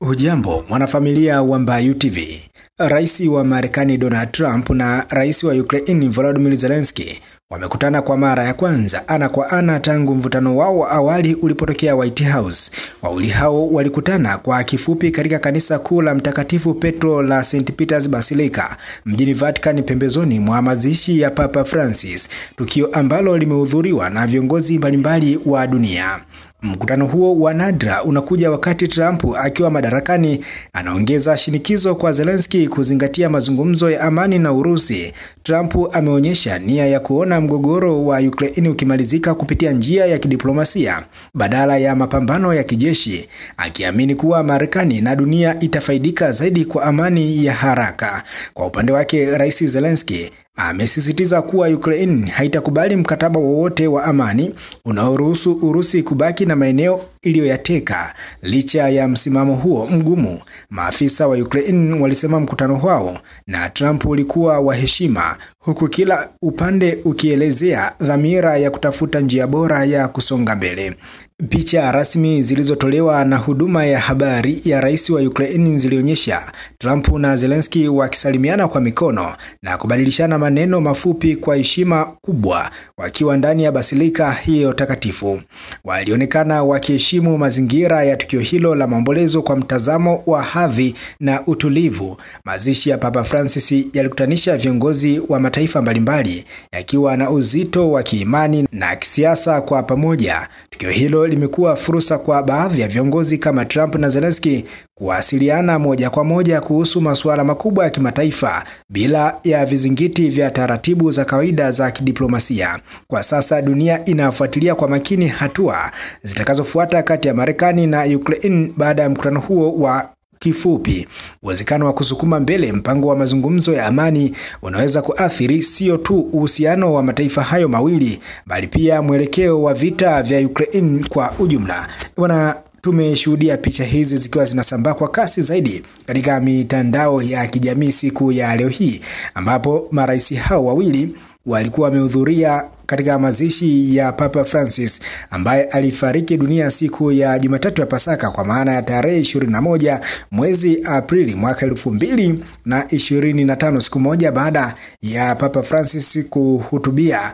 Hujambo mwanafamilia wa Mbayu TV. Rais wa Marekani Donald Trump na rais wa Ukraine Volodymyr Zelensky wamekutana kwa mara ya kwanza ana kwa ana tangu mvutano wao wa awali ulipotokea White House. Wawili hao walikutana kwa kifupi katika kanisa kuu la Mtakatifu Petro la St. Peter's Basilica mjini Vatican, pembezoni mwa mazishi ya Papa Francis, tukio ambalo limehudhuriwa na viongozi mbalimbali wa dunia. Mkutano huo wa nadra unakuja wakati Trump akiwa madarakani anaongeza shinikizo kwa Zelensky kuzingatia mazungumzo ya amani na Urusi. Trump ameonyesha nia ya kuona mgogoro wa Ukraine ukimalizika kupitia njia ya kidiplomasia badala ya mapambano ya kijeshi, akiamini kuwa Marekani na dunia itafaidika zaidi kwa amani ya haraka. Kwa upande wake, Rais Zelensky amesisitiza kuwa Ukraine haitakubali mkataba wowote wa amani unaoruhusu Urusi kubaki na maeneo iliyoyateka. Licha ya msimamo huo mgumu, maafisa wa Ukraine walisema mkutano wao na Trump ulikuwa wa heshima, huku kila upande ukielezea dhamira ya kutafuta njia bora ya kusonga mbele. Picha rasmi zilizotolewa na huduma ya habari ya rais wa Ukraine zilionyesha Trump na Zelensky wakisalimiana kwa mikono na kubadilishana maneno mafupi kwa heshima kubwa wakiwa ndani ya basilika hiyo takatifu. Walionekana wakiheshimu mazingira ya tukio hilo la maombolezo kwa mtazamo wa hadhi na utulivu. Mazishi ya Papa Francis yalikutanisha viongozi wa mataifa mbalimbali yakiwa na uzito wa kiimani na kisiasa kwa pamoja. Tukio hilo limekuwa fursa kwa baadhi ya viongozi kama Trump na Zelensky kuwasiliana moja kwa moja kuhusu masuala makubwa ya kimataifa bila ya vizingiti vya taratibu za kawaida za kidiplomasia. Kwa sasa dunia inafuatilia kwa makini hatua zitakazofuata kati ya Marekani na Ukraine baada ya mkutano huo wa kifupi. Uwezekano wa kusukuma mbele mpango wa mazungumzo ya amani unaweza kuathiri sio tu uhusiano wa mataifa hayo mawili, bali pia mwelekeo wa vita vya Ukraine kwa ujumla. Tumeshuhudia picha hizi zikiwa zinasambaa kwa kasi zaidi katika mitandao ya kijamii siku ya leo hii, ambapo marais hao wawili walikuwa wamehudhuria katika mazishi ya Papa Francis ambaye alifariki dunia siku ya Jumatatu ya Pasaka, kwa maana ya tarehe 21 mwezi Aprili mwaka 2025, siku moja baada ya Papa Francis kuhutubia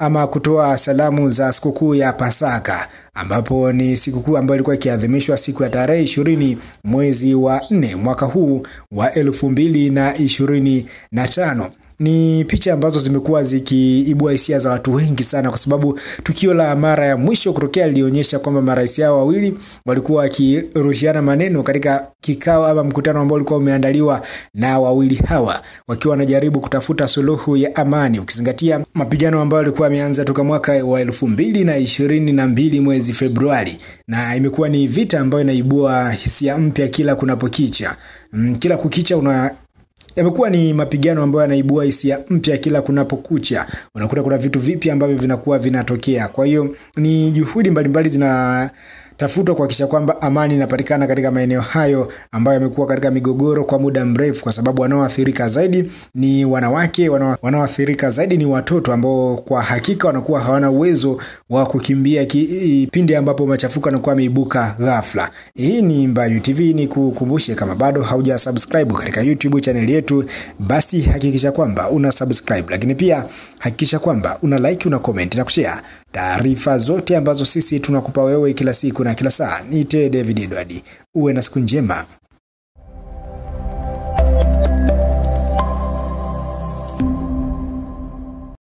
ama kutoa salamu za sikukuu ya Pasaka, ambapo ni sikukuu ambayo ilikuwa ikiadhimishwa siku ya tarehe 20 mwezi wa 4 mwaka huu wa 2025. Ni picha ambazo zimekuwa zikiibua hisia za watu wengi sana, kwa sababu tukio la mara ya mwisho kutokea lilionyesha kwamba marais hao wawili walikuwa wakirushiana maneno katika kikao ama mkutano ambao ulikuwa umeandaliwa na wawili hawa, wakiwa wanajaribu kutafuta suluhu ya amani, ukizingatia mapigano ambayo yalikuwa yameanza toka mwaka wa 2022 mwezi Februari, na imekuwa ni vita ambayo inaibua hisia mpya kila kunapokicha. Kila kukicha yamekuwa ni mapigano ambayo yanaibua hisia mpya kila kunapokucha. Unakuta kuna vitu vipi ambavyo vinakuwa vinatokea. Kwa hiyo ni juhudi mbalimbali zinatafutwa kuhakikisha kwamba amani inapatikana katika maeneo hayo ambayo yamekuwa katika migogoro kwa muda mrefu, kwa sababu wanaoathirika zaidi ni wanawake, wanaoathirika zaidi ni watoto ambao kwa hakika wanakuwa hawana uwezo wa kukimbia pindi ambapo machafuko yanakuwa yameibuka ghafla. Hii ni Mbayu TV, ni kukumbushe kama bado haujasubscribe katika YouTube channel yetu, basi hakikisha kwamba una subscribe, lakini pia hakikisha kwamba una like, una comment na kushare taarifa zote ambazo sisi tunakupa wewe kila siku na kila saa. Niite David Edward. Uwe na siku njema.